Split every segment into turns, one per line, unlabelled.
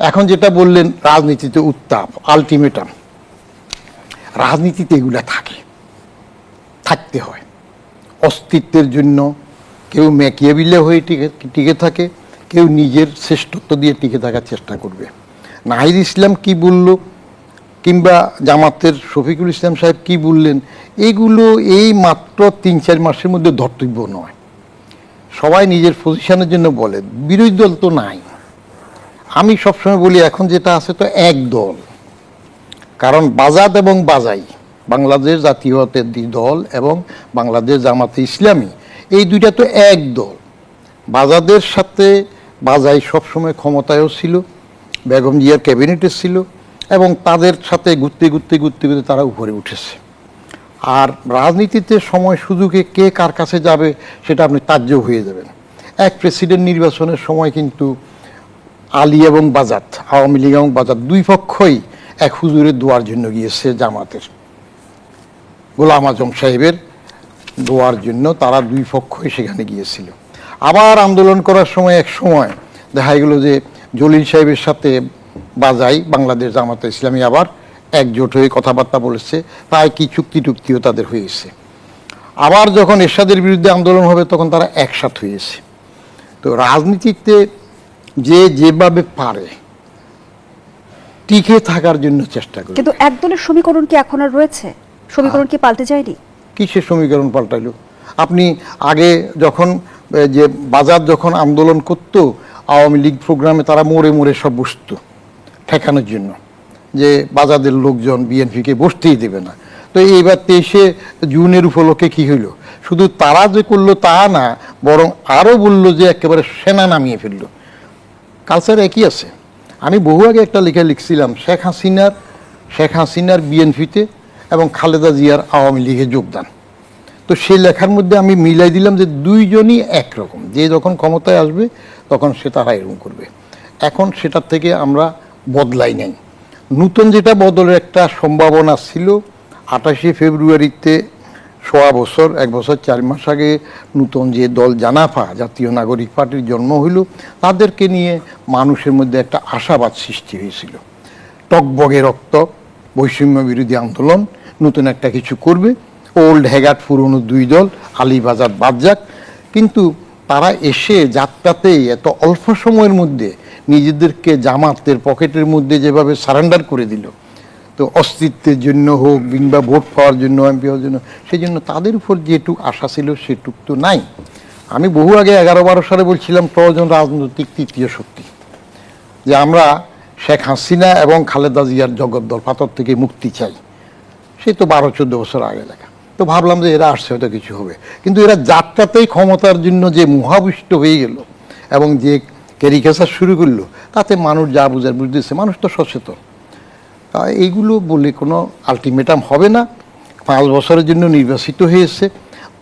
এখন যেটা বললেন রাজনীতিতে উত্তাপ, আলটিমেটাম, রাজনীতিতে এগুলা থাকতে হয় অস্তিত্বের জন্য। কেউ ম্যাকিয়াভিলে হয়ে টিকে থাকে, কেউ নিজের শ্রেষ্ঠত্ব দিয়ে টিকে থাকার চেষ্টা করবে। নাহিদ ইসলাম কি বলল, কিংবা জামাতের শফিকুল ইসলাম সাহেব কি বললেন, এইগুলো এই মাত্র ৩-৪ মাসের মধ্যে ধর্তব্য নয়। সবাই নিজের পজিশনের জন্য বলে, বিরোধী দল তো নাই। আমি সবসময় বলি এখন যেটা আছে তো এক দল, কারণ বাজাদ এবং বাজাই, বাংলাদেশ জাতীয়তাবাদী দল এবং বাংলাদেশ জামাতে ইসলামী, এই দুইটা তো এক দল। বাজাদের সাথে বাজাই সবসময় ক্ষমতায়ও ছিল, বেগম জিয়ার ক্যাবিনেটে ছিল, এবং তাদের সাথে ঘুরতে ঘুরতে তারা উপরে উঠেছে। আর রাজনীতিতে সময় সুযোগে কে কার কাছে যাবে সেটা আপনি তাজ্জব হয়ে যাবেন। এক প্রেসিডেন্ট নির্বাচনের সময় কিন্তু আলী এবং বাজাত, আওয়ামী লীগ এবং বাজাত দুই পক্ষই এক হুজুরের দোয়ার জন্য গিয়েছে, জামাতের গোলাম আজম সাহেবের দোয়ার জন্য তারা দুই পক্ষই সেখানে গিয়েছিল। আবার আন্দোলন করার সময় এক সময় দেখা গেল যে জলিল সাহেবের সাথে বাজাই, বাংলাদেশ জামাতে ইসলামী আবার একজোট হয়ে কথাবার্তা বলেছে, প্রায় কি চুক্তিও তাদের হয়েছে। আবার যখন এরশাদের বিরুদ্ধে আন্দোলন হবে তখন তারা একসাথ হয়েছে। তো রাজনীতিতে যে যেভাবে পারে টিকে থাকার জন্য চেষ্টা করে।
কিন্তু একদলের সমীকরণ কি এখন আর রয়েছে? সমীকরণ কি পাল্টে যায়নি?
কিসের সমীকরণ পাল্টাইলো? আপনি আগে যখন যে বাজার যখন আন্দোলন করত, আওয়ামী লীগ প্রোগ্রামে তারা মোড়ে সব বসতো ঠেকানোর জন্য, যে বাজারের লোকজন বিএনপিকে বসতেই দেবে না। তো এইবার 23শে জুনের উপলক্ষে কি হইল, শুধু তারা যে করলো তা না, বরং আরও বলল যে একেবারে সেনা নামিয়ে ফেললো। কালচার একই আছে। আমি বহু আগে একটা লেখা লিখছিলাম শেখ হাসিনার বিএনপিতে এবং খালেদা জিয়ার আওয়ামী লীগে যোগদান। তো সেই লেখার মধ্যে আমি মিলাই দিলাম যে দুইজনই একরকম, যে যখন ক্ষমতায় আসবে তখন সে তারা এরকম করবে। এখন সেটার থেকে আমরা বদলাই নাই। নতুন যেটা বদলের একটা সম্ভাবনা ছিল, 28শে ফেব্রুয়ারিতে 1 বছর 4 মাস আগে নতুন যে দল জানাফা, জাতীয় নাগরিক পার্টির জন্ম হইল, তাদেরকে নিয়ে মানুষের মধ্যে একটা আশাবাদ সৃষ্টি হয়েছিল। টকবগে রক্ত, বৈষম্য বিরোধী আন্দোলন, নতুন একটা কিছু করবে, ওল্ড হ্যাগাট পুরনো দুই দল আলী বাজার বাদ যাক। কিন্তু তারা এসে যাত্রাতেই এত অল্প সময়ের মধ্যে নিজেদেরকে জামাতের পকেটের মধ্যে যেভাবে সারেন্ডার করে দিল, তো অস্তিত্বের জন্য হোক কিংবা ভোট পাওয়ার জন্য, এমপি হওয়ার জন্য, সেই জন্য তাদের উপর যেটুক আশা ছিল সেটুক তো নাই। আমি বহু আগে 11-12 সালে বলছিলাম প্রয়োজন রাজনৈতিক তৃতীয় শক্তি, যে আমরা শেখ হাসিনা এবং খালেদা জিয়ার জগদ্দল পাথর থেকে মুক্তি চাই। সে তো 12-14 বছর আগে লেখা। তো ভাবলাম যে এরা আসছে হয়তো কিছু হবে, কিন্তু এরা যাত্রাতেই ক্ষমতার জন্য যে মোহাবিষ্ট হয়ে গেল এবং যে ক্যারিকেচার শুরু করলো, তাতে মানুষ যা বুঝার বুঝতেছে, মানুষ তো সচেতন। এইগুলো বলে কোনো আলটিমেটাম হবে না। 5 বছরের জন্য নির্বাচিত হয়েছে,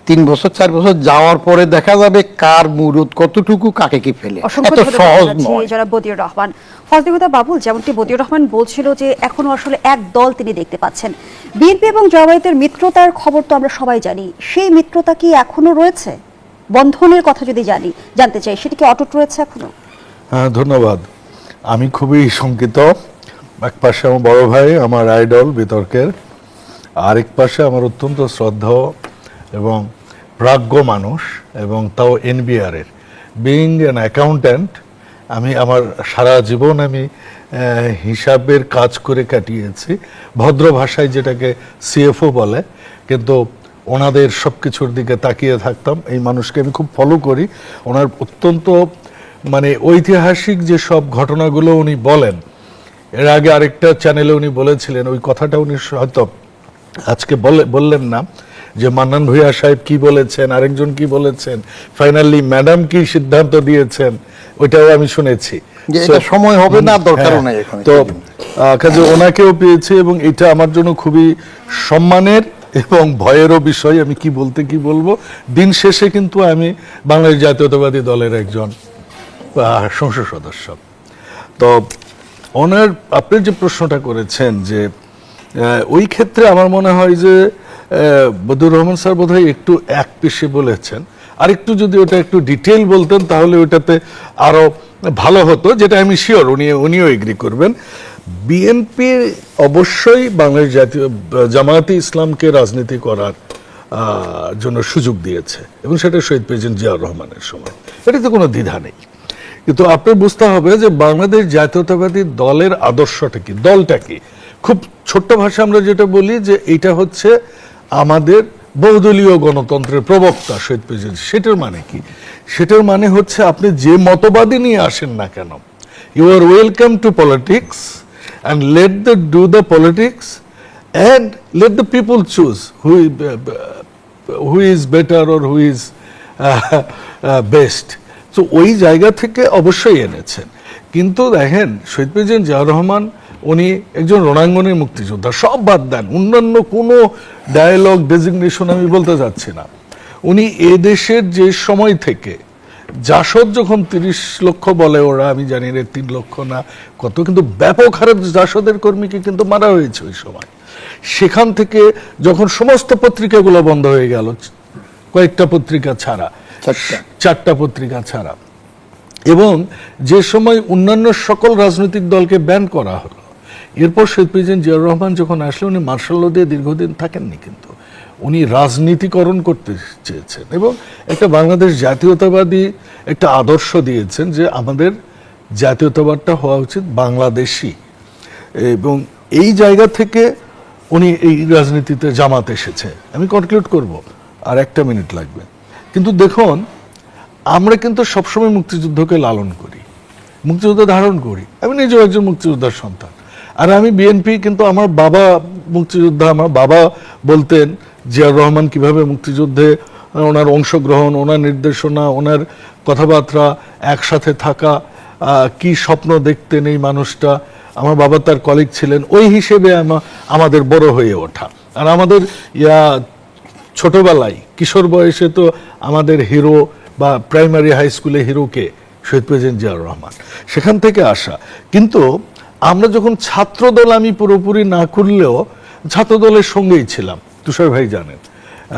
3 বছর 4 বছর যাওয়ার পরে দেখা যাবে কার মুরুদ কতটুকু, কাকে কি ফেলে। এত সহজ নয়।
যারা বদিউর রহমান, ফজলিহুদা বাবুল, যেমনটি বদিউর রহমান বলছিল যে এখনো আসলে এক দল তিনি দেখতে পাচ্ছেন। বিএনপি এবং জামায়াতের মিত্রতার খবর তো আমরা সবাই জানি, সেই মিত্রতা কি এখনো রয়েছে? বন্ধনের কথা যদি জানতে চাই, সেটা কি অটুট রয়েছে এখনো?
হ্যাঁ, ধন্যবাদ। আমি খুবই শঙ্কিত। এক পাশে আমার বড় ভাই, আমার আইডল বিতর্কের, আরেক পাশে আমার অত্যন্ত শ্রদ্ধেয় এবং প্রাজ্ঞ মানুষ, এবং তাও এনবিআরের। বিইং অ্যান অ্যাকাউন্ট্যান্ট, আমি আমার সারা জীবন আমি হিসাবের কাজ করে কাটিয়েছি, ভদ্র ভাষায় যেটাকে সিএফও বলে, কিন্তু ওনাদের সব কিছুর দিকে তাকিয়ে থাকতাম। এই মানুষকে আমি খুব ফলো করি। ওনার অত্যন্ত মানে ঐতিহাসিক যে সব ঘটনাগুলো উনি বলেন, এর আগে আরেকটা চ্যানেলে উনি বলেছিলেন, ওই কথাটা উনি হয়তো আজকে বললেন না, যে মান্নান ভূঁইয়া সাহেব কি বলেছেন, আরেকজন কি বলেছেন, ফাইনালি ম্যাডাম কি সিদ্ধান্ত দিয়েছেন, ওইটাও আমি শুনেছি।
সময় হবে না, দরকারও নাই এখন।
তো কাজে ওনাকেও পেয়েছি, এবং এটা আমার জন্য খুবই সম্মানের এবং ভয়েরও বিষয়। আমি কি বলবো, দিন শেষে কিন্তু আমি বাংলাদেশ জাতীয়তাবাদী দলের একজন সংসদ সদস্য। তো ওনার, আপনি যে প্রশ্নটা করেছেন, যে ওই ক্ষেত্রে আমার মনে হয় যে বদিউর রহমান স্যার বোধহয় একটু এক পেশে বলেছেন। আরেকটু যদি ওটা একটু ডিটেইল বলতেন তাহলে ওটাতে আরো ভালো হতো, যেটা আমি শিওর উনিও এগ্রি করবেন। বিএনপি অবশ্যই বাংলাদেশ জামায়াতে ইসলামকে রাজনীতি করার জন্য সুযোগ দিয়েছে, এবং সেটা শহীদ প্রেসিডেন্ট জিয়াউর রহমানের সময়, এটাতে কোনো দ্বিধা নেই। কিন্তু আপনার বুঝতে হবে যে বাংলাদেশ জাতীয়তাবাদী দলের আদর্শটা কি, দলটা কি। খুব ছোট্ট ভাষা আমরা যেটা বলি যে এটা হচ্ছে আমাদের বহুদলীয় গণতন্ত্রের প্রবক্তা শহীদ প্রেসিডেন্ট। সেটার মানে কি? সেটার মানে হচ্ছে আপনি যে মতবাদই নিয়ে আসেন না কেন, you are welcome to politics and let them do the politics and let the people choose who is better or who is best. So ওই জায়গা থেকে অবশ্যই এনেছেন। কিন্তু দেখেন শহীদ প্রেসিডেন্ট জিয়াউর রহমান উনি একজন রণাঙ্গনের মুক্তিযোদ্ধা, সব বাদ দেন, অন্যান্য কোনো ডায়ালগ ডেজিগনেশন আমি বলতে যাচ্ছি না। উনি এ দেশের যে সময় থেকে জাসদ যখন 30 লক্ষ বলে ওরা, আমি জানি রে 3 লক্ষ না কত, কিন্তু ব্যাপক হারে জাসদের কর্মীকে কিন্তু মারা হয়েছে ওই সময়। সেখান থেকে যখন সমস্ত পত্রিকাগুলো বন্ধ হয়ে গেল, কয়েকটা পত্রিকা ছাড়া, 4টা পত্রিকা ছাড়া, এবং যে সময় অন্যান্য সকল রাজনৈতিক দলকে ব্যান করা হলো, এরপর শহীদ প্রেসিডেন্ট জিয়াউর রহমান যখন আসলে উনি মার্শাল ল দিয়ে দীর্ঘদিন থাকেননি, কিন্তু উনি রাজনীতিকরণ করতে চেয়েছেন এবং একটা বাংলাদেশ জাতীয়তাবাদী একটা আদর্শ দিয়েছেন যে আমাদের জাতীয়তাবাদটা হওয়া উচিত বাংলাদেশি। এবং এই জায়গা থেকে উনি এই রাজনীতিতে জামাত এসেছে। আমি কনক্লুড করব, আর 1 মিনিট লাগবে। কিন্তু দেখুন, আমরা কিন্তু সবসময় মুক্তিযুদ্ধকে লালন করি, মুক্তিযুদ্ধ ধারণ করি। আমি নিজেও একজন মুক্তিযোদ্ধার সন্তান, আর আমি বিএনপি, কিন্তু আমার বাবা মুক্তিযোদ্ধা। আমার বাবা বলতেন জিয়াউর রহমান কিভাবে মুক্তিযুদ্ধে ওনার অংশগ্রহণ, ওনার নির্দেশনা, ওনার কথাবার্তা, একসাথে থাকা, কি স্বপ্ন দেখতেন এই মানুষটা। আমার বাবা তার কলিগ ছিলেন, ওই হিসেবে আমাদের বড় হয়ে ওঠা। আর আমাদের ছোটবেলায় কিশোর বয়সে তো আমাদের হিরো বা প্রাইমারি হাই স্কুলে হিরোকে শহীদ প্রেসিডেন্ট জিয়াউর রহমান, সেখান থেকে আসা। কিন্তু আমরা যখন ছাত্রদল, আমি পুরোপুরি না করলেও ছাত্রদলের সঙ্গেই ছিলাম, তুষার ভাই জানেন,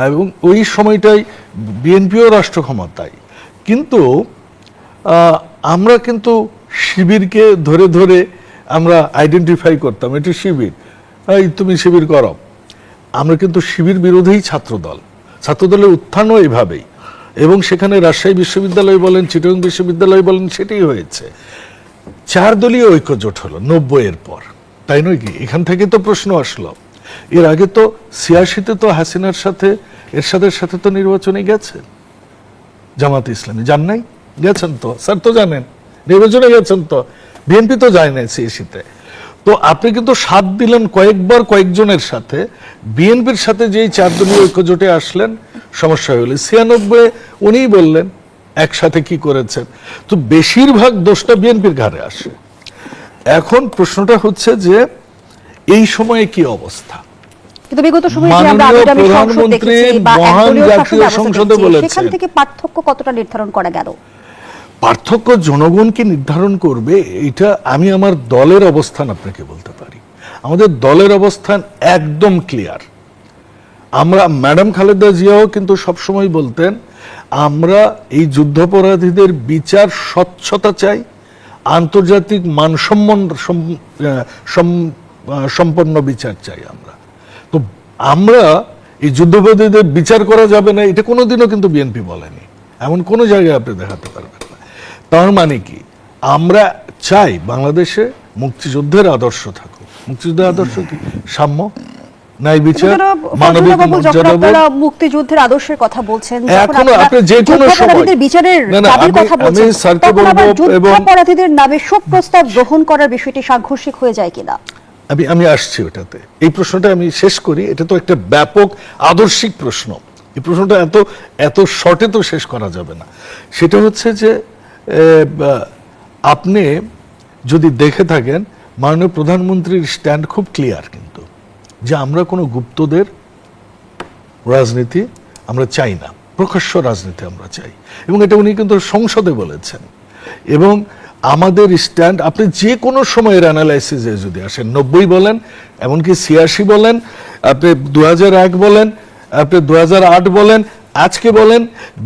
এবং ওই সময়টাই বিএনপিও রাষ্ট্র ক্ষমতায়। কিন্তু আমরা কিন্তু শিবিরকে ধরে ধরে আমরা আইডেন্টিফাই করতাম, এটি শিবির, এই তুমি শিবির করো। আমরা কিন্তু শিবির বিরোধী ছাত্রদল, ছাত্রদলের উত্থানও এভাবেই, এবং সেখানে রাজশাহী বিশ্ববিদ্যালয় বলেন, চিটাগং বিশ্ববিদ্যালয় বলেন, সেটাই হয়েছে। 4 দলীয় ঐক্যজোট হলো 90-এর পর, তাই নয় কি? এখান থেকে তো প্রশ্ন আসলো। এর আগে তো 86-তে তো হাসিনার সাথে এরশাদের সাথে তো নির্বাচনে গেছেন জামাত ইসলামী, যান নাই? গেছেন তো, স্যার তো জানেন, নির্বাচনে গেছেন তো, বিএনপি তো যায় নাই 86-তে। তো আপনি কিন্তু সাথ দিলেন কয়েকবার কয়েকজনের সাথে, বিএনপির সাথে যেই 4 দলীয় ঐক্যজোটে আসলেন সমস্যা হলো। 96 উনিই বললেন একসাথে কি করেছেন। তো বেশিরভাগ দোষটা বিএনপির ঘাড়ে আসে। এখন প্রশ্নটা হচ্ছে যে এই সময়ে কি অবস্থা?
কিন্তু বিগত সময়ে যে আমরা আগামী সংসদ দেখেছি বা একদলীয় শাসন ব্যবস্থা দেখেছি, সেখান থেকে পার্থক্য কতটা নির্ধারণ করা গেল?
পার্থক্য জনগণ কি নির্ধারণ করবে, এটা আমি আমার দলের অবস্থান আপনাকে বলতে পারি। আমাদের দলের অবস্থান একদম ক্লিয়ার। আমরা, ম্যাডাম খালেদা জিয়াও কিন্তু সবসময় বলতেন, আমরা এই যুদ্ধাপরাধীদের বিচার স্বচ্ছতা চাই, আন্তর্জাতিক সম্পন্ন বিচার চাই আমরা। তো আমরা এই যুদ্ধাপরাধীদের বিচার করা যাবে না, এটা কোনোদিনও কিন্তু বিএনপি বলেনি, এমন কোনো জায়গায় আপনি দেখাতে পারবেন না। তার মানে কি, আমরা চাই বাংলাদেশে মুক্তিযুদ্ধের আদর্শ থাকুক। মুক্তিযুদ্ধের আদর্শ কি? সাম্য, ন্যায় বিচার, মানবিক মর্যাদাবোধ।
মুক্তিযুদ্ধের আদর্শের কথা বলছেন,
এখন আপনি যে কোনো সময়
বিচারের দাবির কথা বলছেন, যুদ্ধাপরাধীদের নামে শোক প্রস্তাব গ্রহণ করার বিষয়টি সাংঘর্ষিক হয়ে যায় কিনা?
আমি আসছি ওটাতে। এই প্রশ্নটা আমি শেষ করি, এটা তো একটা ব্যাপক আদর্শিক প্রশ্ন। এই প্রশ্নটা এত শর্টে তো শেষ করা যাবে না। সেটা হচ্ছে যে আপনি যদি দেখে থাকেন, মাননীয় প্রধানমন্ত্রীর স্ট্যান্ড খুব ক্লিয়ার, কিন্তু যে আমরা কোনো গুপ্তদের রাজনীতি আমরা চাই না, প্রকাশ্য রাজনীতি আমরা চাই, এবং এটা উনি কিন্তু সংসদে বলেছেন। এবং আমাদের স্ট্যান্ড আপনি যে কোনো সময়ের অ্যানালাইসিসে যদি আসেন, 90 বলেন, এমনকি 86 বলেন, আপনি 2001 বলেন, আপনি 2008 বলেন, আজকে বলেন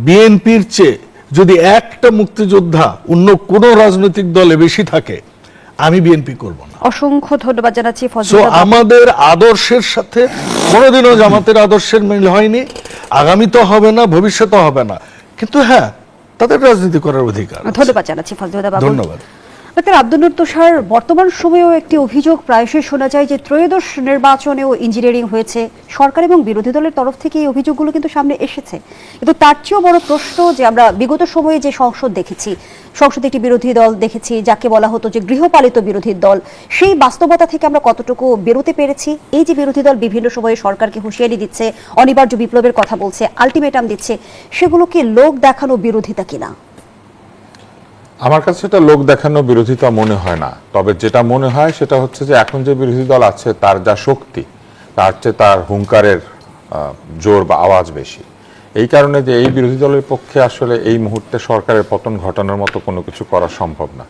বিএনপির চেয়ে যদি একটা মুক্তিযোদ্ধা অন্য কোনো রাজনৈতিক দলে বেশি থাকে, আমি বিএনপি করব না।
অসংখ্য ধন্যবাদ জানাচ্ছি
সো
ফজলুল হক।
আমাদের আদর্শের সাথে কোনোদিনও জামাতের আদর্শের মিল হয়নি, আগামী তো হবে না, ভবিষ্যতে হবে না, কিন্তু হ্যাঁ তাদের রাজনীতি করার অধিকার আছে।
ধন্যবাদ জানাচ্ছি ফজলুল বাবুল।
ধন্যবাদ।
ডাক্তার আব্দুল নূর তুষার, বর্তমান সময়েও একটি অভিযোগ প্রায়শই শোনা যায় যে ত্রয়োদশ নির্বাচনেও ইঞ্জিনিয়ারিং হয়েছে। সরকার এবং বিরোধী দলের তরফ থেকে এই অভিযোগগুলো কিন্তু সামনে এসেছে, কিন্তু তার চেয়েও বড় প্রশ্ন যে আমরা বিগত সময়ে যে সংসদ দেখেছি, সংসদে একটি বিরোধী দল দেখেছি যাকে বলা হতো যে গৃহপালিত বিরোধী দল, সেই বাস্তবতা থেকে আমরা কতটুকু বেরোতে পেরেছি? এই যে বিরোধী দল বিভিন্ন সময়ে সরকারকে হুঁশিয়ারি দিচ্ছে, অনিবার্য বিপ্লবের কথা বলছে, আলটিমেটাম দিচ্ছে, সেগুলো কি লোক দেখানো বিরোধিতা কিনা?
আমার কাছে এটা লোক দেখানো বিরোধিতা মনে হয় না। তবে যেটা মনে হয় সেটা হচ্ছে যে এখন যে বিরোধী দল আছে তার যা শক্তি, তার চেয়ে তার হুঙ্কারের জোর বা আওয়াজ বেশি। এই কারণে যে এই বিরোধী দলের পক্ষে আসলে এই মুহূর্তে সরকারের পতন ঘটানোর মতো কোনো কিছু করা সম্ভব না।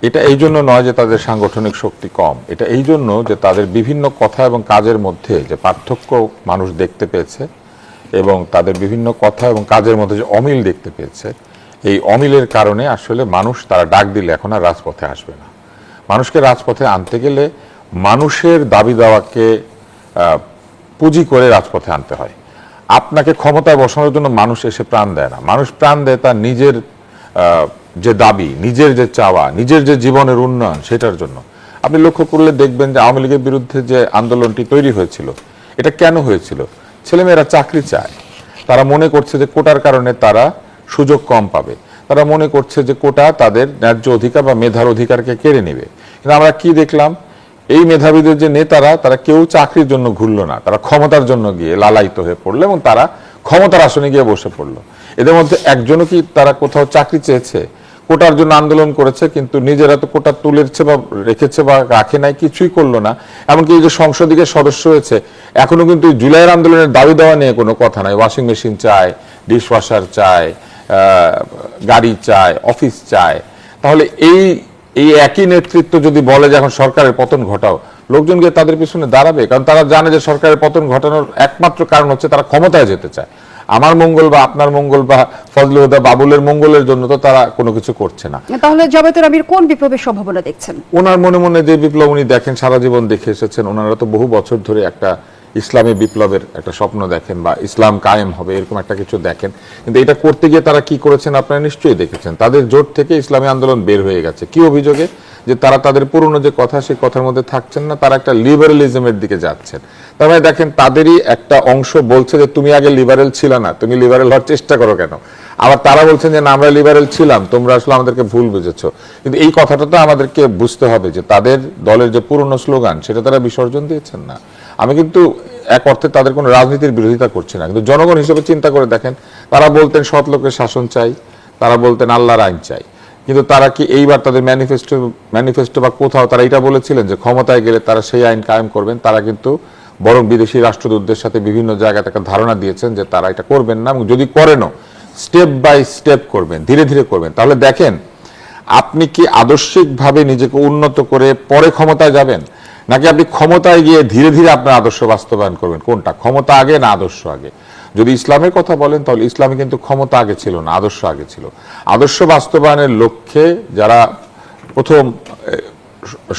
এটা এই জন্য নয় যে তাদের সাংগঠনিক শক্তি কম, এটা এই জন্য যে তাদের বিভিন্ন কথা এবং কাজের মধ্যে যে পার্থক্য মানুষ দেখতে পেয়েছে এবং তাদের বিভিন্ন কথা এবং কাজের মধ্যে যে অমিল দেখতে পেয়েছে, এই অমিলের কারণে আসলে মানুষ তারা ডাক দিলে এখন আর রাজপথে আসবে না। মানুষকে রাজপথে আনতে গেলে মানুষের দাবি দাওয়াকে পুঁজি করে রাজপথে আনতে হয়। আপনাকে ক্ষমতায় বসানোর জন্য মানুষ এসে প্রাণ দেয় না, মানুষ প্রাণ দেয় তার নিজের যে দাবি, নিজের যে চাওয়া, নিজের যে জীবনের উন্নয়ন, সেটার জন্য। আপনি লক্ষ্য করলে দেখবেন যে আওয়ামী লীগের বিরুদ্ধে যে আন্দোলনটি তৈরি হয়েছিল, এটা কেন হয়েছিল? ছেলেমেয়েরা চাকরি চায়, তারা মনে করছে যে কোটার কারণে তারা সুযোগ কম পাবে, তারা মনে করছে যে কোটা তাদের ন্যায্য অধিকার বা মেধার অধিকারকে কেড়ে নেবে। কিন্তু আমরা কি দেখলাম, এই মেধাবীদের যে নেতারা তারা কেউ চাকরির জন্য ঘুরলো না, তারা ক্ষমতার জন্য গিয়ে লালায়িত হয়ে পড়লো এবং তারা ক্ষমতার আসনে গিয়ে বসে পড়লো। এদের মধ্যে একজনও কি তারা কোথাও চাকরি চেয়েছে? কোটার জন্য আন্দোলন করেছে, কিন্তু নিজেরা তো কোটা তুলেছে বা রেখেছে বা রাখে নাই, কিছুই করলো না। এমনকি এই যে সংসদীয় সদস্য হয়েছে, এখনো কিন্তু জুলাইয়ের আন্দোলনের দাবি দেওয়া নিয়ে কোনো কথা নাই। ওয়াশিং মেশিন চায়, ডিশওয়াশার চায়, গাড়ি চায়, অফিস চায়। তাহলে এই একই নেতৃত্ব যদি বলে যে এখন সরকারের পতন ঘটাও, লোকজন গিয়ে তাদের পিছনে দাঁড়াবে, কারণ তারা জানে যে সরকারের পতন ঘটানোর একমাত্র কারণ হচ্ছে তারা ক্ষমতায় যেতে চায়। আমার মঙ্গল বা আপনার মঙ্গল বা ফজলুল হুদা বাবুলের মঙ্গলের জন্য তো তারা কোনো কিছু করছে না।
তাহলে জামায়াতের আমির কোন বিপ্লবের সম্ভাবনা দেখছেন?
ওনার মনে মনে যে বিপ্লব উনি দেখেন, সারা জীবন দেখে এসেছেন, ওনারা তো বহু বছর ধরে একটা ইসলামী বিপ্লবের একটা স্বপ্ন দেখেন বা ইসলাম কায়েম হবে এরকম একটা কিছু দেখেন। কিন্তু এটা করতে গিয়ে তারা কি করেছেন আপনারা নিশ্চয়ই দেখেছেন, তাদের জোট থেকে ইসলামী আন্দোলন বের হয়ে গেছে। কি অভিযোগে? যে তারা তাদের পুরনো যে কথা, সেই কথার মধ্যে থাকছেন না, তারা একটা লিবারেলিজমের দিকে যাচ্ছেন। তার মানে দেখেন তাদেরই একটা অংশ বলছে যে তুমি আগে লিবারেল ছিল না, তুমি লিবারেল হওয়ার চেষ্টা করো কেন? আবার তারা বলছেন যে না আমরা লিবারেল ছিলাম, তোমরা আসলে আমাদেরকে ভুল বুঝেছো। কিন্তু এই কথাটা তো আমাদেরকে বুঝতে হবে যে তাদের দলের যে পুরনো স্লোগান সেটা তারা বিসর্জন দিয়েছেন না। আমি কিন্তু এক অর্থে তাদের কোনো রাজনীতির বিরোধিতা করছি না, কিন্তু জনগণ হিসেবে চিন্তা করে দেখেন, তারা বলতেন সৎ লোকের শাসন চাই, তারা বলতেন আল্লাহর আইন চাই, কিন্তু তারা কি এইবার তাদের ম্যানিফেস্টো বা কোথাও তারা এটা বলেছিলেন যে ক্ষমতায় গেলে তারা সেই আইন কায়েম করবেন? তারা কিন্তু বরং বিদেশি রাষ্ট্রদূতদের সাথে বিভিন্ন জায়গায় একটা ধারণা দিয়েছেন যে তারা এটা করবেন না, এবং যদি করেনও স্টেপ বাই স্টেপ করবেন, ধীরে ধীরে করবেন। তাহলে দেখেন আপনি কি আদর্শিকভাবে নিজেকে উন্নত করে পরে ক্ষমতায় যাবেন, নাকি আপনি ক্ষমতায় গিয়ে ধীরে ধীরে আপনার আদর্শ বাস্তবায়ন করবেন? কোনটা? ক্ষমতা আগে না আদর্শ আগে? যদি ইসলামের কথা বলেন তাহলে ইসলামে কিন্তু ক্ষমতা আগে ছিল না, আদর্শ আগে ছিল। আদর্শ বাস্তবায়নের লক্ষ্যে যারা প্রথম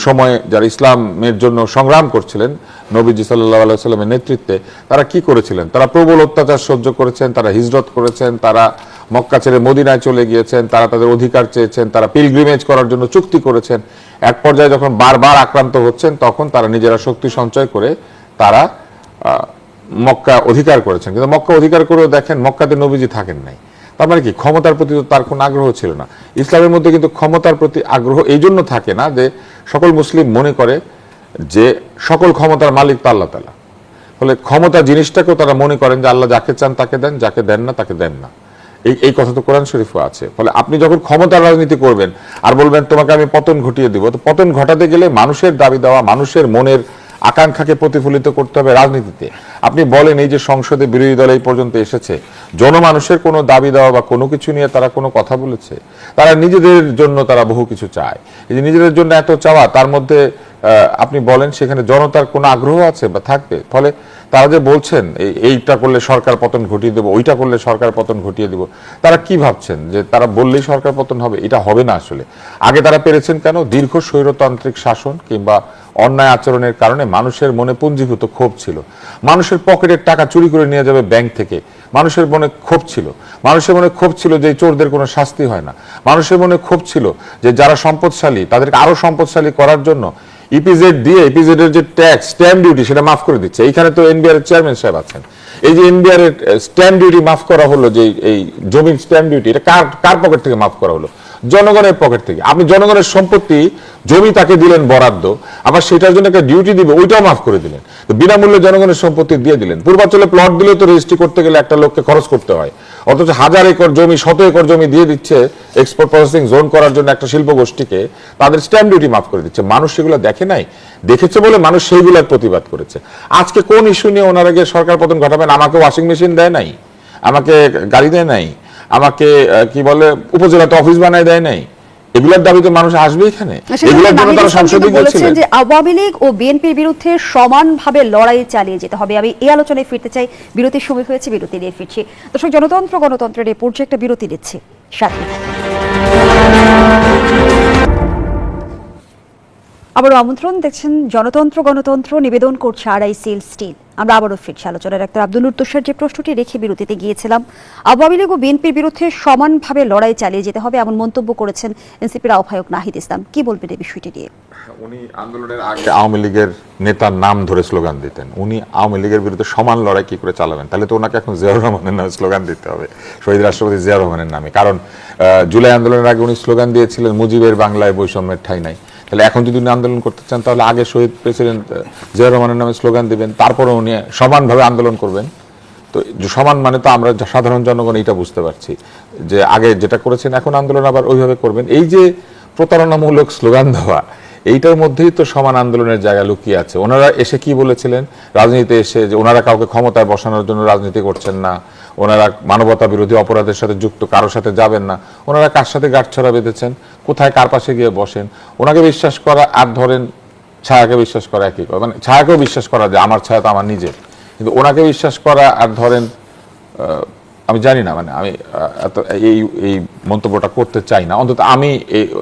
সময়ে যারা ইসলামের জন্য সংগ্রাম করছিলেন নবীজি সাল্লাল্লাহু আলাইহি ওয়াসাল্লামের নেতৃত্বে, তারা কি করেছিলেন? তারা প্রবল অত্যাচার সহ্য করেছেন, তারা হিজরত করেছেন, তারা মক্কা ছেড়ে মদিনায় চলে গিয়েছেন, তারা তাদের অধিকার চেয়েছেন, তারা পিলগ্রিমেজ করার জন্য চুক্তি করেছেন। এক পর্যায়ে যখন বারবার আক্রান্ত হচ্ছেন তখন তারা নিজেরা শক্তি সঞ্চয় করে তারা মক্কা অধিকার করেছেন। কিন্তু মক্কা অধিকার করেও দেখেন মক্কাতে নবীজি থাকেন নাই। তার মানে কি ক্ষমতার প্রতি তার কোনো আগ্রহ ছিল না। ইসলামের মধ্যে কিন্তু ক্ষমতার প্রতি আগ্রহ এই জন্য থাকে না যে সকল মুসলিম মনে করে যে সকল ক্ষমতার মালিক তো আল্লাহ তাআলা। ফলে ক্ষমতা জিনিসটাকেও তারা মনে করেন যে আল্লাহ যাকে চান তাকে দেন, যাকে দেন না তাকে দেন না। এই কথা তো কোরআন শরীফে আছে। ফলে আপনি যখন ক্ষমতার রাজনীতি করবেন আর বলবেন তোমাকে আমি পতন ঘটিয়ে দিব, তো পতন ঘটাতে গেলে মানুষের দাবি দেওয়া, মানুষের মনের আকাঙ্ক্ষাকে প্রতিফলিত করতে হবে রাজনীতিতে। আপনি বলেন এই যে সংসদে বিরোধী দল এই পর্যন্ত এসেছে, জনমানুষের কোনো দাবি দেওয়া বা কোনো কিছু নিয়ে তারা কোনো কথা বলেছে? তারা নিজেদের জন্য তারা বহু কিছু চায়। এই যে নিজেদের জন্য এত চাওয়া, তার মধ্যে আপনি বলেন সেখানে জনতার কোনো আগ্রহ আছে বা থাকবে? ফলে তারা যে বলছেন এইটা করলে সরকার পতন ঘটিয়ে দেবো, ওইটা করলে সরকার পতন ঘটিয়ে দেবো, তারা কি ভাবছেন যে তারা বললেই সরকার পতন হবে? এটা হবে না আসলে। আগে তারা পেরেছেন কেন? দীর্ঘ স্বৈরতান্ত্রিক শাসন কিংবা অন্যায় আচরণের কারণে মানুষের মনে পুঞ্জীভূত ক্ষোভ ছিল। মানুষের পকেটের টাকা চুরি করে নিয়ে যাবে ব্যাংক থেকে, মানুষের মনে ক্ষোভ ছিল। মানুষের মনে ক্ষোভ ছিল যে চোরদের কোনো শাস্তি হয় না। মানুষের মনে ক্ষোভ ছিল যে যারা সম্পদশালী তাদেরকে আরো সম্পদশালী করার জন্য ইপিজেড দিয়ে ইপিজেড এর যে ট্যাক্স স্ট্যাম্প ডিউটি সেটা মাফ করে দিচ্ছে। এইখানে তো এনবিআর এর চেয়ারম্যান সাহেব আছেন। এই যে এনবিআর এর স্ট্যাম্প ডিউটি মাফ করা হলো, যে এই জমির স্ট্যাম্প ডিউটি, এটা কার পকেট থেকে মাফ করা হলো? জনগণের পকেট থেকে। আপনি জনগণের সম্পত্তি, জমি তাকে দিলেন বরাদ্দ, আবার সেটার জন্য একটা ডিউটি দিবে, ওইটাও মাফ করে দিলেন। তো বিনামূল্যে জনগণের সম্পত্তি দিয়ে দিলেন। পূর্বাঞ্চলে প্লট দিলে তো রেজিস্ট্রি করতে গেলে একটা লোককে খরচ করতে হয়, অথচ 1000 একর জমি 100 একর জমি দিয়ে দিচ্ছে এক্সপোর্ট প্রসেসিং জোন করার জন্য একটা শিল্প গোষ্ঠীকে, তাদের স্ট্যাম্প ডিউটি মাফ করে দিচ্ছে। মানুষ সেগুলো দেখে নাই, দেখেছে বলে মানুষ সেইগুলোর প্রতিবাদ করেছে। আজকে কোন ইস্যু নিয়ে ওনারা গিয়ে সরকার পতন ঘটাবেন? আমাকে ওয়াশিং মেশিন দেয় নাই, আমাকে গাড়ি দেয় নাই, আমাকে কি বলে উপজেলাতে অফিস বানায় দেয় নাই, এগুলোর দাবিতে মানুষ আসবে এখানে? এগুলোর জন্য তারা সংসদে গিয়েছিলেন।
যে আওয়ামী লীগ ও বিএনপির বিরুদ্ধে সমানভাবে লড়াই চালিয়ে যেতে হবে। আমি এই আলোচনায় ফিরতে চাই, বিরতির সময় হয়েছে, বিরতি নিয়ে ফিরছি। দর্শক, গণতন্ত্রের এই পর্যায়ে একটা বিরতি দিচ্ছি, সাথে আবারও আমন্ত্রণ। দেখছেন গণতন্ত্র নিবেদন করছে আড়াইসিল স্টিল। আমরা আবারও ফিরছি আলোচনায়। ডাক্তার আব্দুল নূর তুষার যে প্রশ্নটি রেখে বিরতিতে গিয়েছিলাম, আওয়ামী লীগ ও বিএনপির বিরুদ্ধে সমানভাবে লড়াই চালিয়ে যেতে হবে এমন মন্তব্য করেছেন এনসিপির আহ্বায়ক নাহিদ ইসলাম। কি বলবেন এই বিষয়টি নিয়ে?
উনি আন্দোলনের আগে আওয়ামী লীগের নেতার নাম ধরে স্লোগান দিতেন। উনি আওয়ামী লীগের বিরুদ্ধে সমান লড়াই কি করে চালাবেন? তাহলে তো ওনাকে এখন জিয়াউর রহমানের নামে স্লোগান দিতে হবে, শহীদ রাষ্ট্রপতি জিয়াউর রহমানের নামে। কারণ জুলাই আন্দোলনের আগে উনি স্লোগান দিয়েছিলেন মুজিবের বাংলায় বৈষম্যের ঠাঁই নাই। তাহলে এখন যদি উনি আন্দোলন করতে চান তাহলে আগে শহীদ প্রেসিডেন্ট জিয়াউর রহমানের নামে স্লোগান দিবেন, তারপরে উনি সমানভাবে আন্দোলন করবেন। তো সমান মানে তো আমরা সাধারণ জনগণ এটা বুঝতে পারছি যে আগে যেটা করেছেন এখন আন্দোলন আবার ওইভাবে করবেন। এই যে প্রতারণামূলক স্লোগান দেওয়া, এইটার মধ্যেই তো সমান আন্দোলনের জায়গা লুকিয়ে আছে। ওনারা এসে কি বলেছিলেন রাজনীতিতে এসে? যে ওনারা কাউকে ক্ষমতায় বসানোর জন্য রাজনীতি করছেন না, ওনারা মানবতা বিরোধী অপরাধের সাথে যুক্ত কারোর সাথে যাবেন না। ওনারা কার সাথে গাঁটছড়া বেঁধেছেন, কোথায় কার পাশে গিয়ে বসেন? ওনাকে বিশ্বাস করা আর ধরেন ছায়াকে বিশ্বাস করা একই, মানে ছায়াকেও বিশ্বাস করা যে আমার ছায়া তো আমার নিজের, কিন্তু ওনাকে বিশ্বাস করা আর ধরেন আমি জানি না, মানে আমি এই মন্তব্যটা করতে চাই না। অন্তত আমি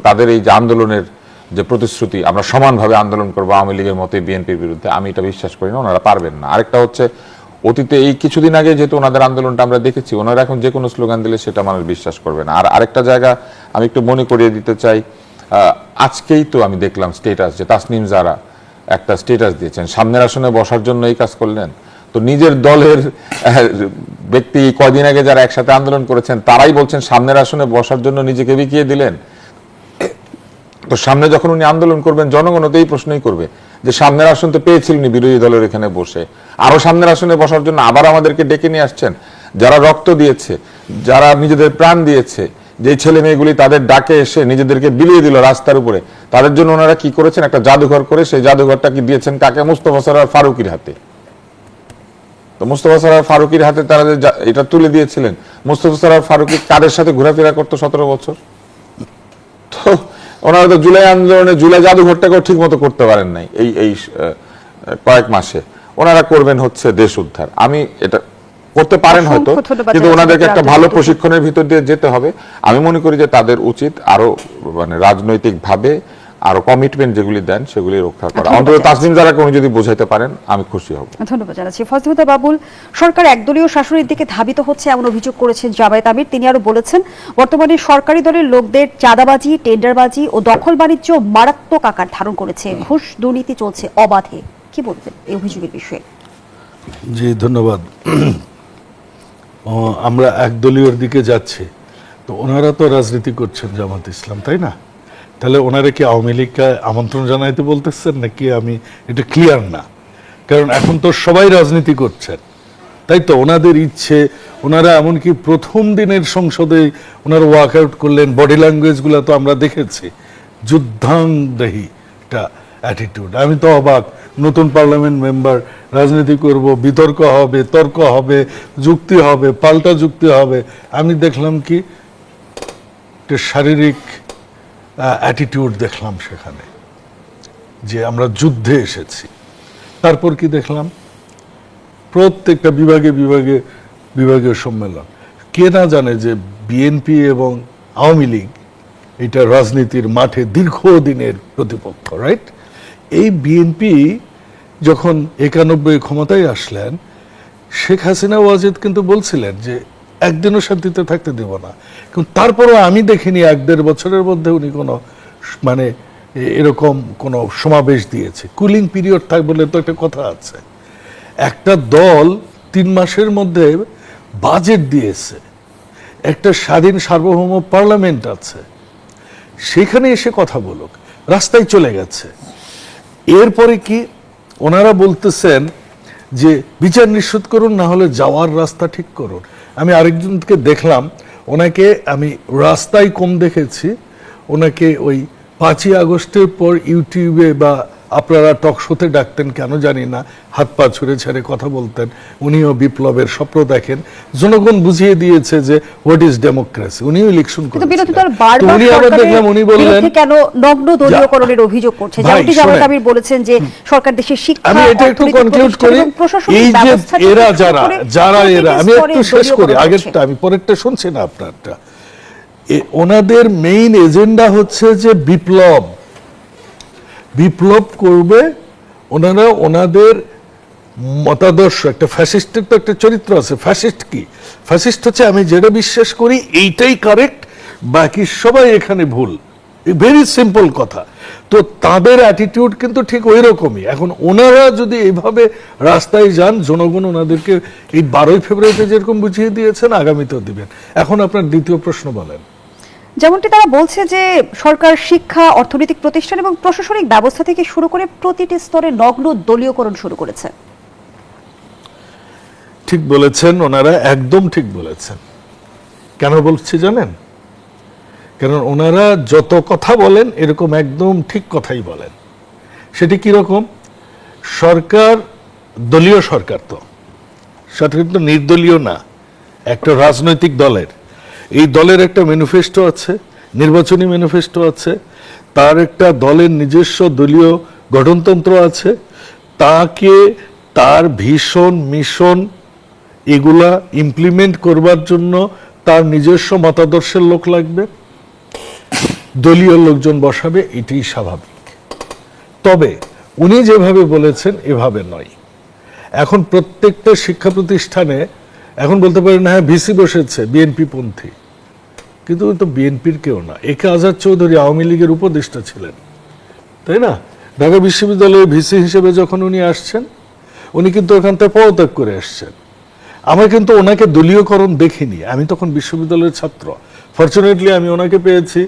তাদের এই যে আন্দোলনের যে প্রতিশ্রুতি, আমরা সমানভাবে আন্দোলন করবো আওয়ামী লীগের মতে বিএনপির বিরুদ্ধে, আমি এটা বিশ্বাস করি না। ওনারা পারবেন না। আরেকটা হচ্ছে, অতীতে এই কিছুদিন আগে যেহেতু ওনাদের আন্দোলনটা আমরা দেখেছি, ওনারা এখন যে কোনো স্লোগান দিলে সেটা মানুষ বিশ্বাস করবে না। আর আরেকটা জায়গা আমি একটু মনে করিয়ে দিতে চাই, আজকেই তো আমি দেখলাম স্টেটাস, যে তাসনিম জারা একটা স্টেটাস দিয়েছেন, সামনের আসনে বসার জন্য এই কাজ করলেন। তো নিজের দলের ব্যক্তি কয়দিন আগে যারা একসাথে আন্দোলন করেছেন তারাই বলছেন সামনের আসনে বসার জন্য নিজেকে বিকিয়ে দিলেন। তো সামনে যখন উনি আন্দোলন করবেন, জনগণ তো এই প্রশ্নই করবে যে সামনের আসন তো পেয়েছিলেন বিরোধী দলের এখানে বসে, আরো সামনের আসনে বসার জন্য আবার আমাদেরকে ডেকে নিয়ে আসছেন। যারা রক্ত দিয়েছে, যারা নিজেদের প্রাণ দিয়েছে, যে ছেলে মেয়েগুলি তাদের ডাকে এসে নিজেদেরকে বিলিয়ে দিল রাস্তার উপরে, তাদের জন্য ওনারা কি করেছেন? একটা জাদুঘর করে সেই জাদুঘরটা কি দিয়েছেন কাকে? মুস্তফা সরোয়ার ফারুকীর হাতে। তো মুস্তফা সরোয়ার ফারুকীর হাতে তারা এটা তুলে দিয়েছিলেন। মুস্তফা সরোয়ার ফারুকী কাদের সাথে ঘোরাফেরা করতো 17 বছর? তো ওনারা তো জুলাই আন্দোলনে জুলাই জাদুঘরটাকেও ঠিক মতো করতে পারেন নাই এই কয়েক মাসে। ওনারা করবেন হচ্ছে দেশ উদ্ধার। আমি এটা করতে পারেন হয়তো, কিন্তু ওনাদেরকে একটা ভালো প্রশিক্ষণের ভিতর দিয়ে যেতে হবে। আমি মনে করি যে তাদের উচিত আরো মানে রাজনৈতিক ভাবে আরো কমিটমেন্ট যেগুলি দেন সেগুলি রক্ষা করা। অন্তত তাসনিম জারাকে উনি যদি বোঝাইতে পারেন আমি খুশি হব।
ধন্যবাদ জানাচ্ছি। ফজলুল বাবুল, সরকার একদলীয় শাসনের দিকে ধাবিত হচ্ছে এমন অভিযোগ করেছেন জামায়াত আমির। তিনি আরো বলেছেন বর্তমানে সরকারি দলের লোকদের চাঁদাবাজি, টেন্ডারবাজি ও দখল বাণিজ্য মারাত্মক আকার ধারণ করেছে, ঘুষ দুর্নীতি চলছে অবাধে। কি বলবেন এই অভিযোগের বিষয়ে?
জি ধন্যবাদ। আমরা একদলীয়র দিকে যাচ্ছি, তো ওনারা তো রাজনীতি করছেন জামাত ইসলাম, তাই না? তাহলে ওনারা কি আওয়ামী লীগকে আমন্ত্রণ জানাইতে বলতেছেন নাকি? আমি এটা ক্লিয়ার না, কারণ এখন তো সবাই রাজনীতি করছেন, তাই তো ওনাদের ইচ্ছে। ওনারা এমনকি প্রথম দিনের সংসদে ওনারা ওয়াক আউট করলেন, বডি ল্যাঙ্গুয়েজগুলো তো আমরা দেখেছি, যুদ্ধাংদেহী একটা অ্যাটিটিউড। আমি তো অবাক, নতুন পার্লামেন্ট মেম্বার, রাজনীতি করব, বিতর্ক হবে, তর্ক হবে, যুক্তি হবে, পাল্টা যুক্তি হবে। আমি দেখলাম কি একটা শারীরিক অ্যাটিটিউড দেখলাম সেখানে। যে আমরা যুদ্ধে এসেছি। তারপর কি দেখলাম, প্রত্যেকটা বিভাগীয় সম্মেলন। কে না জানে যে বিএনপি এবং আওয়ামী লীগ এটা রাজনীতির মাঠে দীর্ঘদিনের প্রতিপক্ষ, রাইট? এই বিএনপি যখন 91 ক্ষমতায় আসলেন, শেখ হাসিনা ওয়াজেদ কিন্তু বলছিলেন যে একদিনও শান্তিতে থাকতে দেব না, কিন্তু তারপরও আমি দেখিনি 1-1.5 বছরের মধ্যে উনি কোনো মানে এরকম কোনো সমাবেশ দিয়েছে। কুলিং পিরিয়ড থাক বলে তো একটা কথা আছে। একটা দল 3 মাসের মধ্যে বাজেট দিয়েছে, একটা স্বাধীন সার্বভৌম পার্লামেন্ট আছে, সেখানে এসে কথা বলুক, রাস্তায় চলে গেছে। এরপরে কি ওনারা বলতেছেন যে বিচার নিশ্চিত করুন, না হলে যাওয়ার রাস্তা ঠিক করুন। আমি আরেকজনকে দেখলাম, ওনাকে আমি রাস্তায় কম দেখেছি, ওনাকে ওই 5ই আগস্টের পর ইউটিউবে বা আপনারা টক শোতে ডাকতেন কেন জানি না, হাত পা ছুড়ে ছেড়ে কথা বলতেন। উনিও বিপ্লবের স্বপ্ন দেখেন, জনগণ বুঝিয়ে দিয়েছে যে হোয়াট ইজ ডেমোক্রেসি। উনিও ইলেকশন করেন, উনি আবার দেখলাম উনি বললেন
কেন নগ্ন দলীয়করণের অভিযোগ করছে, যেমনটি জামায়াত আমির বলেছেন যে সরকার দেশের শিক্ষা,
আমি এটা একটু কনক্লুড করি। এই যে এরা যারা এরা, আমি একটু শেষ করি, আগেরটা আমি পরেরটা শুনছি না আপনারটা। ওনাদের মেইন এজেন্ডা হচ্ছে যে বিপ্লব করবে ওনারা। ওনাদের মতাদর্শ, একটা ফ্যাসিস্টের তো একটা চরিত্র আছে। ফ্যাসিস্ট কি? ফ্যাসিস্ট হচ্ছে আমি যেটা বিশ্বাস করি এইটাই কারেক্ট, বাকি সবাই এখানে ভুল। ভেরি সিম্পল কথা। তো তাদের অ্যাটিটিউড কিন্তু ঠিক ওই রকমই। এখন ওনারা যদি এইভাবে রাস্তায় যান, জনগণ ওনাদেরকে এই 12ই ফেব্রুয়ারিতে যেরকম বুঝিয়ে দিয়েছেন আগামীতেও দিবেন। এখন আপনার দ্বিতীয় প্রশ্ন বলেন।
যেমনটি তারা বলছে যে সরকার শিক্ষা, অর্থনৈতিক প্রতিষ্ঠান এবং প্রশাসনিক ব্যবস্থা থেকে শুরু করে প্রতিটি স্তরে নগ্ন দলীয়করণ শুরু করেছে।
ঠিক বলেছেন ওনারা, একদম ঠিক বলেছেন। কেন বলছি জানেন? কারণ ওনারা যত কথা বলেন এরকম একদম ঠিক কথাই বলেন। সেটি কিরকম? সরকার দলীয় সরকার, তো সরকার কিন্তু নির্দলীয় না, একটা রাজনৈতিক দলের। এই দলের একটা ম্যানিফেস্টো আছে, নির্বাচনী ম্যানিফেস্টো আছে, তার একটা দলের নিজস্ব দলীয় গঠনতন্ত্র আছে। তাকে তার ভীষণ মিশন এগুলা ইমপ্লিমেন্ট করবার জন্য তার নিজস্ব মতাদর্শের লোক লাগবে, দলীয় লোকজন বসাবে, এটাই স্বাভাবিক। তবে উনি যেভাবে বলেছেন এভাবে নয়। এখন প্রত্যেকটা শিক্ষা প্রতিষ্ঠানে এখন বলতে পারেন হ্যাঁ ভিসি বসেছে বিএনপি পন্থী, কিন্তু তো বিএনপির কেউ না। একে আজাদ চৌধুরী আওয়ামী লীগের উপদেষ্টা ছিলেন, তাই না? ঢাকা বিশ্ববিদ্যালয়ের ভিসি হিসেবে যখন উনি আসছেন, উনি কিন্তু ওখান থেকে পদত্যাগ করে আসছেন। আমরা কিন্তু ওনাকে দলীয়করণ দেখিনি। আমি তখন বিশ্ববিদ্যালয়ের ছাত্র, ফরচুনেটলি আমি ওনাকে পেয়েছি,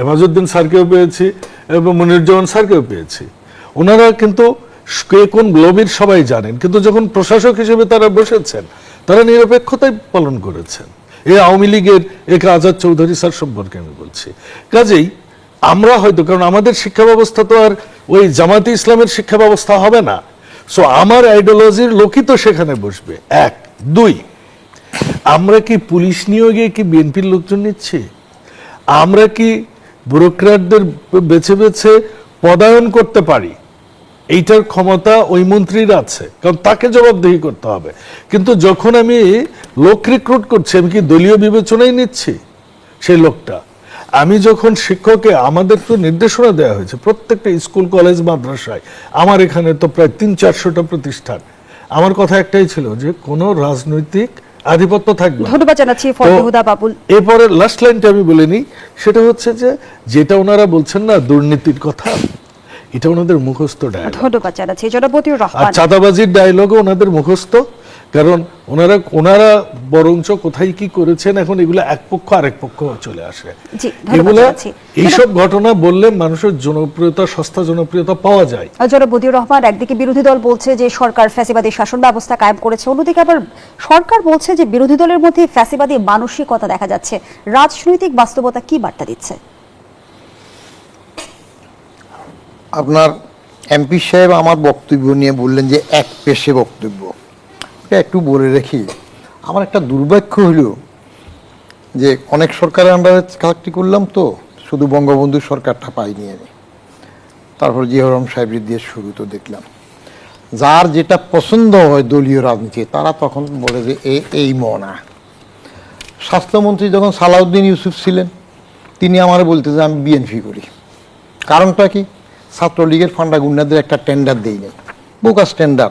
এমাজউদ্দিন স্যারকেও পেয়েছি এবং মনিরুজ্জামান স্যারকেও পেয়েছি। ওনারা কিন্তু কে কোন লবির সবাই জানেন, কিন্তু যখন প্রশাসক হিসেবে তারা বসেছেন, তারা নিরপেক্ষতাই পালন করেছেন। এই আওয়ামী লীগের একে আজাদ চৌধুরী স্যার সম্পর্কে আমি বলছি। কাজেই আমরা হয়তো, কারণ আমাদের শিক্ষা ব্যবস্থা তো আর ওই জামাতে ইসলামের শিক্ষা ব্যবস্থা হবে না, সো আমার আইডিওলজির লোকই তো সেখানে বসবে। 1, 2, আমরা কি পুলিশ নিয়োগে কি বিএনপির লোকজন নিচ্ছি? আমরা কি ব্যুরোক্র্যাটদের বেছে বেছে পদায়ন করতে পারি? এইটার ক্ষমতা ওই মন্ত্রীর আছে, কারণ তাকে জবাবদিহি করতে হবে। কিন্তু যখন আমি লোক রিক্রুট করছি, আমি কি দলীয় বিবেচনায় নিচ্ছি সেই লোকটা? আমি যখন শিক্ষককে, আমাদের তো নির্দেশনা দেওয়া হয়েছে প্রত্যেকটা স্কুল কলেজ মাদ্রাসায়, আমার এখানে তো প্রায় 300-400টা প্রতিষ্ঠান, আমার কথা একটাই ছিল যে কোনো রাজনৈতিক আধিপত্য থাকবে।
ধন্যবাদ জানাচ্ছি ফতেহুদা বাবুল।
এরপরে লাস্ট লাইনটা আমি বলিনি, সেটা হচ্ছে যে যেটা ওনারা বলছেন না দুর্নীতির কথা, এটা ওনাদের মুখস্থ ডায়লগ।
ধন্যবাদ জানাচ্ছি জনাব মতিউর রহমান।
আর চাঁদাবাজির ডায়লগও ওনাদের মুখস্থ, কারণ ওনারা বরঞ্চ কোথায় কি করেছেন এখন এগুলো এক পক্ষ আরেক পক্ষ চলে আসে। এগুলো এইসব ঘটনা বললে মানুষের জনপ্রিয়তা, সস্তা জনপ্রিয়তা পাওয়া যায়।
জনাব মতিউর রহমান, একদিকে বিরোধী দল বলছে যে সরকার ফ্যাসিবাদী শাসন ব্যবস্থা কায়েম করেছে, অন্যদিকে আবার সরকার বলছে যে বিরোধী দলের মধ্যে ফ্যাসিবাদী মানসিকতা দেখা যাচ্ছে। রাজনৈতিক বাস্তবতা কি বার্তা দিচ্ছে?
আপনার এমপি সাহেব আমার বক্তব্য নিয়ে বললেন যে এক পেশে বক্তব্য, এটা একটু বলে রাখি। আমার একটা দুর্ভাগ্য হইল যে অনেক সরকারের আন্ডারে চাকরি করলাম, তো শুধু বঙ্গবন্ধু সরকারটা পাইনি আমি। তারপর জিয়াউর রহমান সাহেবের দিয়ে শুরু তো দেখলাম। যার যেটা পছন্দ হয় দলীয় রাজনীতি তারা তখন বলে যে এই মনা। স্বাস্থ্যমন্ত্রী যখন সালাউদ্দিন ইউসুফ ছিলেন তিনি আমার বলতে যে আমি বিএনপি করি। কারণটা কি? ছাত্রলীগের ফান্ডা গুন্ডাদের একটা টেন্ডার দেই নাই, বোকাস টেন্ডার।